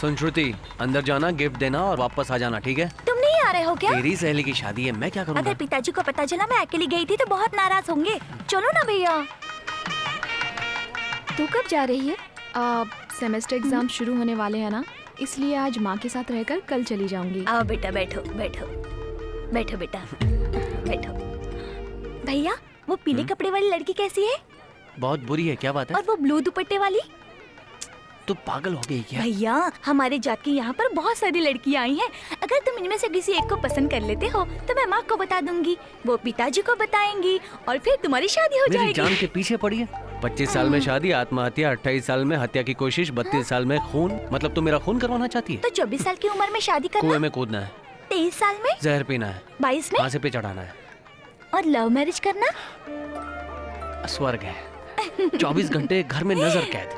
सुन श्रुति, अंदर जाना, गिफ्ट देना और वापस आ जाना, ठीक है? तुम नहीं आ रहे हो क्या? तेरी सहेली की शादी है, मैं क्या करूँगा? अगर पिताजी को पता चला मैं अकेली गई थी तो बहुत नाराज होंगे। चलो ना भैया। तू कब जा रही है? सेमेस्टर एग्जाम शुरू होने वाले हैं ना, इसलिए आज माँ के साथ रहकर कल चली जाऊंगी। आओ बेटा, बैठो बैठो बैठो बेटा, बैठो। भैया, वो पीले कपड़े वाली लड़की कैसी है? बहुत बुरी है, क्या बात है? और वो ब्लू दुपट्टे वाली? तू पागल हो गई क्या? भैया, हमारे जात की यहाँ पर बहुत सारी लड़कियाँ आई हैं। अगर तुम इनमें से किसी एक को पसंद कर लेते हो तो मैं माँ को बता दूंगी, वो पिताजी को बताएंगी और फिर तुम्हारी शादी हो मेरी जाएगी। जान के पीछे पड़ी है। 25 साल में शादी, आत्महत्या, 28 साल में हत्या की कोशिश, 32 साल में खून। मतलब तुम मेरा खून करवाना चाहती है? तो 24 साल की उम्र में शादी करना, कुएं में कूदना है, 23 साल में, जहर पीना है, 22 में, फांसी पे चढ़ाना है, और लव मैरिज करना स्वर्ग है। 24 घंटे घर में नजर कैद।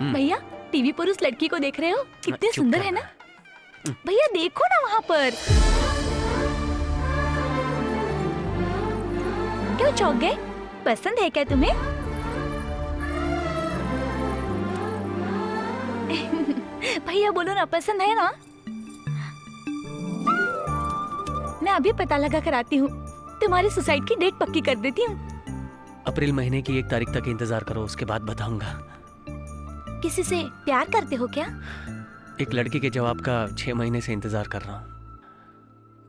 भैया, टीवी पर उस लड़की को देख रहे हो? कितनी चुप सुंदर कर है ना? भैया देखो ना वहाँ पर। क्यों चौंक गए? पसंद है क्या तुम्हें? भैया बोलो ना, पसंद है ना? मैं अभी पता लगा कर आती हूँ, तुम्हारी सुसाइड की डेट पक्की कर देती हूँ। अप्रैल महीने की 1 तारीख तक इंतजार करो, उसके बाद बताऊंगा। किसी से प्यार करते हो क्या? एक लड़की के जवाब का 6 महीने से इंतजार कर रहा हूँ।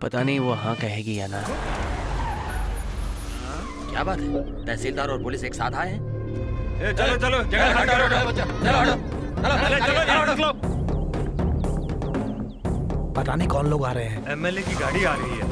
पता नहीं वो हाँ कहेगी या ना। क्या बात है? तहसीलदार और पुलिस एक साथ आए हैं? चलो चलो, जगह खाली करो बच्चा। चलो चलो। पता नहीं कौन लोग आ रहे हैं। एमएलए की गाड़ी आ रही है।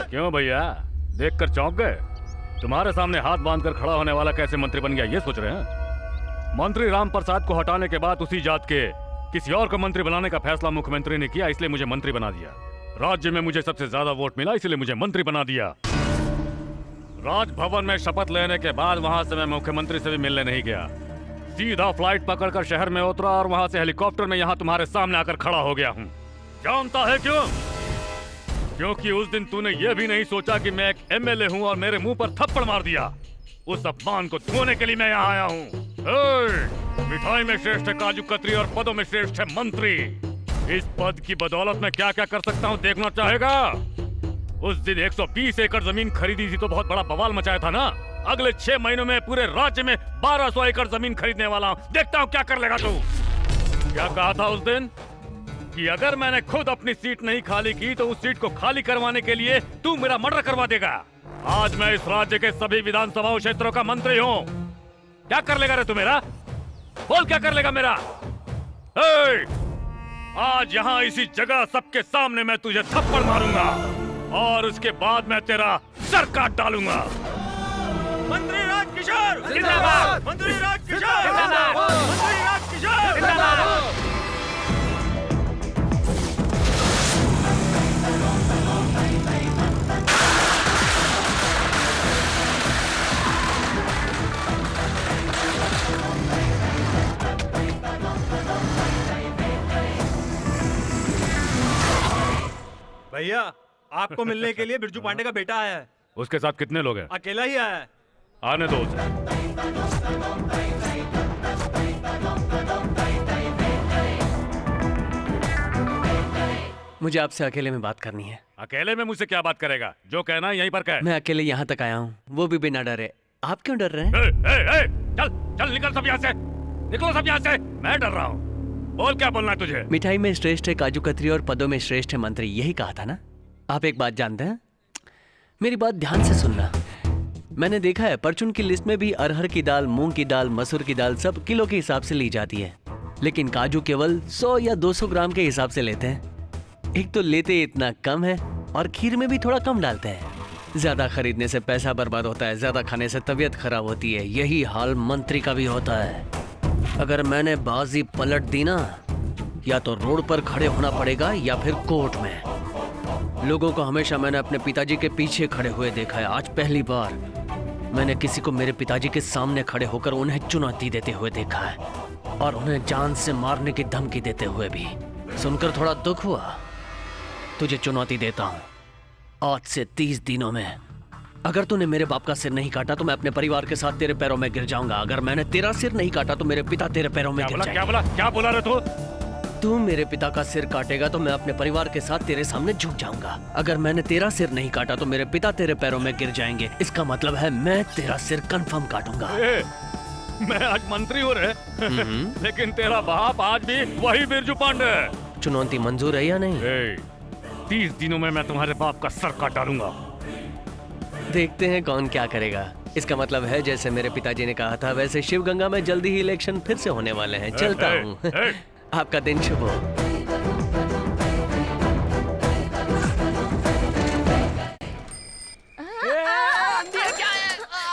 क्यों भैया, देखकर चौंक गए? तुम्हारे सामने हाथ बांधकर खड़ा होने वाला कैसे मंत्री बन गया ये सोच रहे हैं? मंत्री राम प्रसाद को हटाने के बाद उसी जात के किसी और को मंत्री बनाने का फैसला मुख्यमंत्री ने किया, इसलिए मुझे मंत्री बना दिया। राज्य में मुझे सबसे ज्यादा वोट मिला, इसलिए मुझे मंत्री बना दिया। राजभवन में शपथ लेने के बाद वहां से मैं मुख्यमंत्री से भी मिलने नहीं गया, सीधा फ्लाइट पकड़कर शहर में उतरा और वहां से हेलीकॉप्टर में यहाँ तुम्हारे सामने आकर खड़ा हो गया हूँ। जानता है क्यों? क्योंकि उस दिन तूने यह भी नहीं सोचा कि मैं एक एमएलए हूँ और मेरे मुंह पर थप्पड़ मार दिया। उस अपमान को धोने के लिए मैं यहाँ आया हूँ। मिठाई में श्रेष्ठ है काजू कतरी और पदों में श्रेष्ठ है मंत्री। इस पद की बदौलत मैं क्या क्या कर सकता हूँ देखना चाहेगा? उस दिन 120 एकड़ जमीन खरीदी थी तो बहुत बड़ा बवाल मचाया था ना। अगले 6 महीनों में पूरे राज्य में 1200 एकड़ जमीन खरीदने वाला हूँ। देखता हूँ क्या कर लेगा तू। क्या कहा था उस दिन कि अगर मैंने खुद अपनी सीट नहीं खाली की तो उस सीट को खाली करवाने के लिए तू मेरा मर्डर करवा देगा। आज मैं इस राज्य के सभी विधानसभा क्षेत्रों का मंत्री हूँ। क्या कर लेगा रे तू मेरा? बोल क्या कर लेगा मेरा? आज यहाँ इसी जगह सबके सामने मैं तुझे थप्पड़ मारूंगा और उसके बाद मैं तेरा सर काट डालूंगा। मंत्री राजकिशोर जिंदाबाद! मंत्री राजकिशोर जिंदाबाद! मंत्री राजकिशोर जिंदाबाद! भैया, आपको मिलने के लिए बिरजू पांडे का बेटा आया है। उसके साथ कितने लोग हैं? अकेला ही आया है। आने दो उसे। मुझे आपसे अकेले में बात करनी है। अकेले में मुझसे क्या बात करेगा? जो कहना है यहीं पर कह। मैं अकेले यहाँ तक आया हूँ, वो भी बिना डरे। आप क्यों डर रहे हैं? चल चल निकल सब यहाँ से, निकलो सब यहाँ से। मैं डर रहा हूँ। बोल क्या बोलना है तुझे? मिठाई में श्रेष्ठ है काजू कतरी और पदों में श्रेष्ठ है मंत्री, यही कहा था ना? आप एक बात जानते हैं? मेरी बात ध्यान से सुनना। मैंने देखा है परचून की लिस्ट में भी अरहर की दाल, मूंग की दाल, मसूर की दाल सब किलो के हिसाब से ली जाती है, लेकिन काजू केवल 100 या 200 ग्राम के हिसाब से लेते हैं। एक तो लेते इतना कम है और खीर में भी थोड़ा कम डालते हैं। ज्यादा खरीदने से पैसा बर्बाद होता है, ज्यादा खाने से तबीयत खराब होती है। यही हाल मंत्री का भी होता है। अगर मैंने बाजी पलट दी ना, या तो रोड पर खड़े होना पड़ेगा या फिर कोर्ट में। लोगों को हमेशा मैंने अपने पिताजी के पीछे खड़े हुए देखा है। आज पहली बार मैंने किसी को मेरे पिताजी के सामने खड़े होकर उन्हें चुनौती देते हुए देखा है, और उन्हें जान से मारने की धमकी देते हुए भी। सुनकर थोड़ा दुख हुआ। तुझे चुनौती देता हूँ, आज से 30 दिनों में अगर तूने मेरे बाप का सिर नहीं काटा तो मैं अपने परिवार के साथ तेरे पैरों में गिर जाऊंगा। अगर मैंने तेरा सिर नहीं काटा तो मेरे पिता तेरे पैरों में गिर जाएंगे। क्या बोला रे तू? तू मेरे पिता का सिर काटेगा तो मैं अपने परिवार के साथ तेरे सामने झुक जाऊंगा। अगर मैंने तेरा सिर नहीं काटा तो मेरे पिता तेरे पैरों में गिर जाएंगे। इसका मतलब है मैं तेरा सिर कंफर्म काटूंगा। मैं आज मंत्री हूँ रे, लेकिन तेरा बाप आज भी वही बिरजू पांडे है। चुनौती मंजूर है या नहीं? 30 दिनों में मैं तुम्हारे बाप का सर काट डालूंगा। देखते हैं कौन क्या करेगा। इसका मतलब है जैसे मेरे पिताजी ने कहा था वैसे शिवगंगा में जल्दी ही इलेक्शन फिर से होने वाले हैं। चलता हूँ। आपका दिन शुभ हो।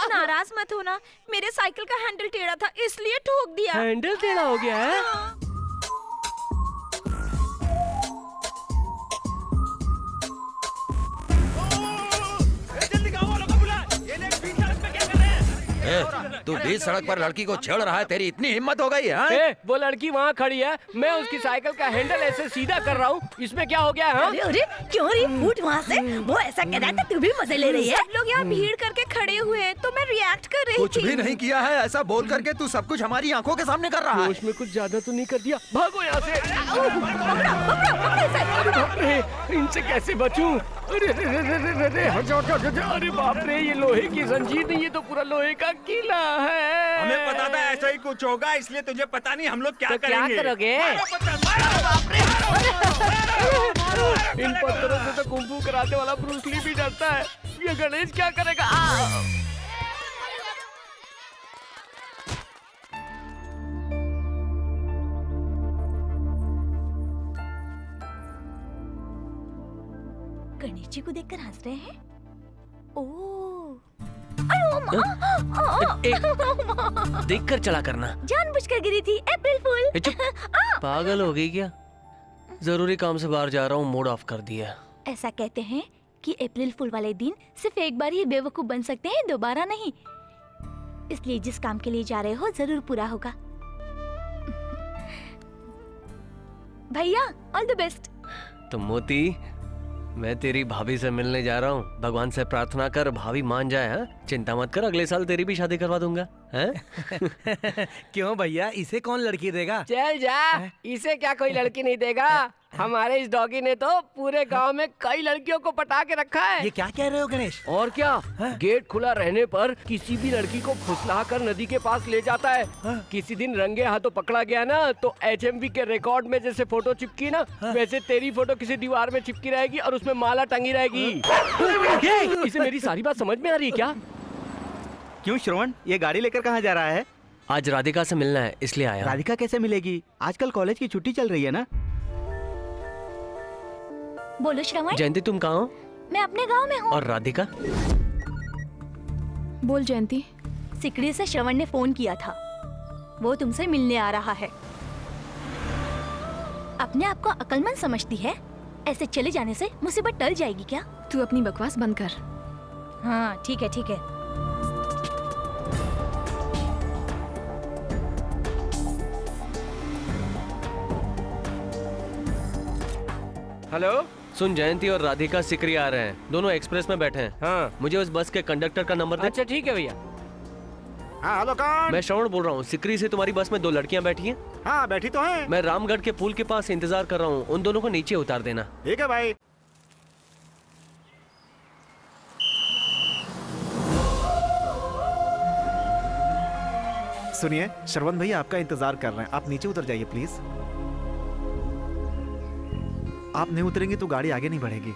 नाराज मत होना, मेरे साइकिल का हैंडल टेढ़ा था इसलिए ठोक दिया। हैंडल टेढ़ा हो गया है? तू बीच सड़क पर लड़की को छेड़ रहा है, तेरी इतनी हिम्मत हो गई है? वो लड़की वहाँ खड़ी है, मैं उसकी साइकिल का हैंडल ऐसे सीधा कर रहा हूँ, इसमें क्या हो गया है? अरे अरे क्यों रही फूट वहाँ से? वो ऐसा कह रहा था, तू भी मजे ले रही है। सब लोग यहाँ भीड़ करके खड़े हुए हैं तो मैं रिएक्ट कर रही थी। कुछ भी नहीं किया है, ऐसा बोल करके तू सब कुछ हमारी आंखों के सामने कर रहा है। उसमें कुछ ज्यादा तो नहीं कर दिया? भागो यहाँ से। इनसे कैसे बचूं? अरे अरे बाप रे, ये लोहे की जंजीर नहीं, ये तो पूरा लोहे का किला है। हमें पता था ऐसा ही कुछ होगा, इसलिए तुझे पता नहीं हम लोग क्या तो क्या करेंगे। करोगे? इन पत्थरों से तो कुंफू कराटे वाला ब्रूस ली भी डरता है, ये गणेश क्या करेगा? गणेश जी को देखकर हंस रहे हैं। देखकर चला करना। जानबूझकर गिरी थी, अप्रैल फूल। चुप, पागल हो गई क्या? जरूरी काम से बाहर जा रहा हूँ, मूड ऑफ कर दिया। ऐसा कहते हैं कि अप्रैल फूल वाले दिन सिर्फ एक बार ही बेवकूफ बन सकते हैं, दोबारा नहीं। इसलिए जिस काम के लिए जा रहे हो जरूर पूरा होगा। भैया ऑल द बेस्ट। तो मोती, मैं तेरी भाभी से मिलने जा रहा हूँ। भगवान से प्रार्थना कर भाभी मान जाए। हाँ, चिंता मत कर, अगले साल तेरी भी शादी करवा दूंगा। क्यों भैया, इसे कौन लड़की देगा? चल जा, इसे क्या कोई लड़की नहीं देगा? हमारे इस डॉगी ने तो पूरे गांव में कई लड़कियों को पटा के रखा है। ये क्या कह रहे हो गणेश? और क्या, गेट खुला रहने पर किसी भी लड़की को फुसला कर नदी के पास ले जाता है। किसी दिन रंगे हाथों पकड़ा गया ना, तो HMV के रिकॉर्ड में जैसे फोटो चिपकी ना, वैसे तेरी फोटो किसी दीवार में चिपकी रहेगी और उसमें माला टंगी रहेगी। इसे मेरी सारी बात समझ में आ रही है क्या? क्यों श्रवण, ये गाड़ी लेकर कहाँ जा रहा है? आज राधिका से मिलना है, इसलिए आया। राधिका कैसे मिलेगी? आजकल कॉलेज की छुट्टी चल रही है ना। बोलो श्रवण। जयंती, तुम कहाँ हो? मैं अपने गांव में हूँ। और राधिका? बोल जयंती। सिकड़ी से श्रवण ने फोन किया था, वो तुमसे मिलने आ रहा है। अपने आप को अक्लमंद समझती है, ऐसे चले जाने से मुसीबत टल जाएगी क्या? तू अपनी बकवास बंद कर। हाँ ठीक है ठीक है। हेलो। सुन, जयंती और राधिका सिकरी आ रहे हैं, दोनों एक्सप्रेस में बैठे हैं। हाँ। मुझे उस बस के कंडक्टर का नंबर दे। अच्छा ठीक है भैया। हाँ हेलो, कौन? मैं श्रवण बोल रहा हूँ। सिकरी से तुम्हारी बस में 2 लड़कियाँ बैठी हैं। हाँ बैठी तो हैं। मैं रामगढ़ के पुल के पास इंतजार कर रहा हूँ, उन दोनों को नीचे उतार देना। ठीक है भाई। सुनिए, श्रवण भैया आपका इंतजार कर रहे हैं, आप नीचे उतर जाइए प्लीज। आप नहीं उतरेंगे तो गाड़ी आगे नहीं बढ़ेगी।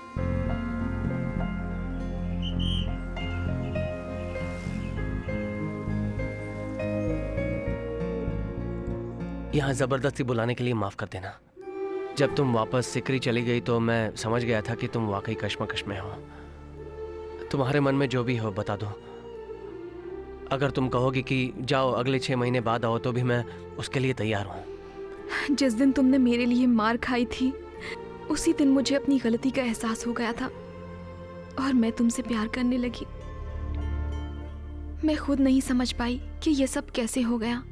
यहाँ जबरदस्ती बुलाने के लिए माफ कर देना। जब तुम वापस सिकरी चली गई तो मैं समझ गया था कि तुम वाकई कश्मकश में हो। तुम्हारे मन में जो भी हो बता दो। अगर तुम कहोगी कि जाओ अगले 6 महीने बाद आओ तो भी मैं उसके लिए तैयार हूँ। जिस दिन तुमने मेरे लिए मार खाई थी उसी दिन मुझे अपनी गलती का एहसास हो गया था और मैं तुमसे प्यार करने लगी। मैं खुद नहीं समझ पाई कि ये सब कैसे हो गया,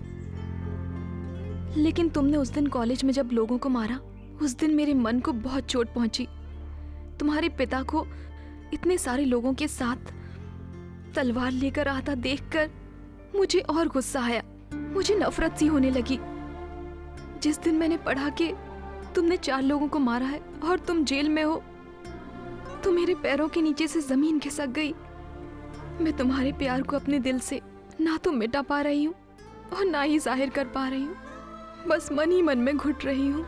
लेकिन तुमने उस दिन कॉलेज में जब लोगों को मारा उस दिन मेरे मन को बहुत चोट पहुंची। तुम्हारे पिता को इतने सारे लोगों के साथ तलवार लेकर आता देखकर मुझे और गुस्सा आया, मुझे नफरत सी होने लगी। जिस दिन मैंने पढ़ा कि तुमने 4 लोगों को मारा है और तुम जेल में हो तो मेरे पैरों के नीचे से जमीन खिसक गई। मैं तुम्हारे प्यार को अपने दिल से ना तो मिटा पा रही हूँ और ना ही जाहिर कर पा रही हूँ, बस मन ही मन में घुट रही हूँ।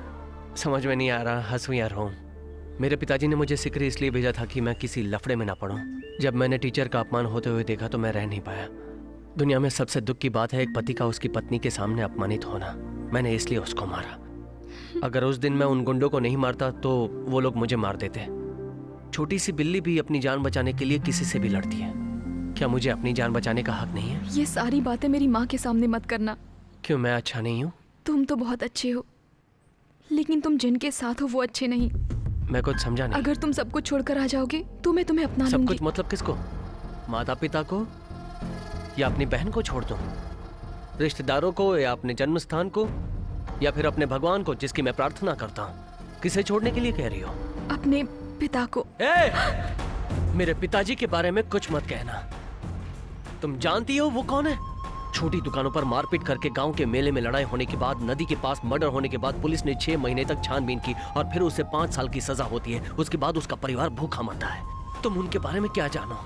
समझ में नहीं आ रहा हंसूं या रोऊं। मेरे पिताजी ने मुझे सिकरी इसलिए भेजा था कि मैं किसी लफड़े में ना पड़ूं। जब मैंने टीचर का अपमान होते हुए देखा तो मैं रह नहीं पाया। दुनिया में सबसे दुख की बात है एक पति का उसकी पत्नी के सामने अपमानित होना। मैंने इसलिए उसको मारा। अगर उस दिन मैं उन गुंडों को नहीं मारता तो वो लोग मुझे मार देते। छोटी सी बिल्ली भी अपनी जान बचाने के लिए किसी से भी लड़ती है। क्या मुझे अपनी जान बचाने का हक नहीं है? ये सारी बातें मेरी माँ के सामने मत करना। क्यों, मैं अच्छा नहीं हूँ? तुम तो बहुत अच्छे हो, लेकिन तुम जिनके साथ हो वो अच्छे नहीं। मैं कुछ समझा नहीं। अगर तुम सब कुछ छोड़कर आ जाओगे तो मैं तुम्हें अपना सब लूंगी। कुछ मतलब किसको? माता पिता को या अपनी बहन को छोड़ दूं? रिश्तेदारों को या अपने जन्म स्थान को या फिर अपने भगवान को जिसकी मैं प्रार्थना करता हूँ? किसे छोड़ने के लिए कह रही हो? अपने पिता को। मेरे पिताजी के बारे में कुछ मत कहना। तुम जानती हो वो कौन है? छोटी दुकानों पर मारपीट करके गांव के मेले में लड़ाई होने के बाद, नदी के पास मर्डर होने के बाद पुलिस ने 6 महीने तक छानबीन की और फिर उसे 5 साल की सजा होती है। उसके बाद उसका परिवार भूखा मरता है। तुम उनके बारे में क्या जानो?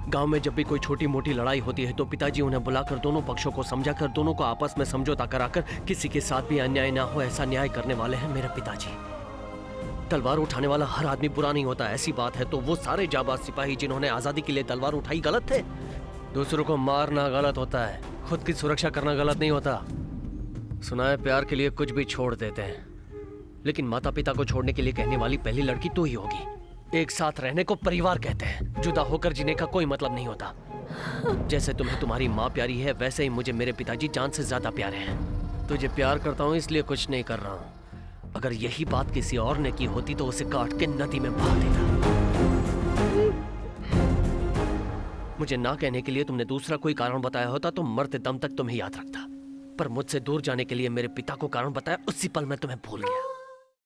गांव में जब भी कोई छोटी मोटी लड़ाई होती है तो पिताजी उन्हें बुलाकर दोनों पक्षों को समझाकर दोनों को आपस में समझौता कराकर किसी के साथ भी अन्याय ना हो ऐसा न्याय करने वाले हैं मेरे पिताजी। तलवार उठाने वाला हर आदमी बुरा नहीं होता, ऐसी बात है तो वो सारे जाबाज सिपाही जिन्होंने आजादी के लिए तलवार उठाई गलत थे? दूसरों को मारना गलत होता है, खुद की सुरक्षा करना गलत नहीं होता। सुना है प्यार के लिए कुछ भी छोड़ देते हैं, लेकिन माता पिता को छोड़ने के लिए कहने वाली पहली लड़की तू ही होगी। एक साथ रहने को परिवार कहते हैं, जुदा होकर जीने का कोई मतलब नहीं होता। जैसे तुम्हें तुम्हारी माँ प्यारी है वैसे ही मुझे मेरे पिताजी जान से ज्यादा प्यारे हैं। तुझे प्यार करता हूँ इसलिए कुछ नहीं कर रहा हूँ। अगर यही बात किसी और ने की होती तो उसे काट के नदी में बहा देता। मुझे ना कहने के लिए तुमने दूसरा कोई कारण बताया होता तो मरते दम तक तुम्हें याद रखता, पर मुझसे दूर जाने के लिए मेरे पिता को कारण बताया उसी पल में तुम्हें भूल गया।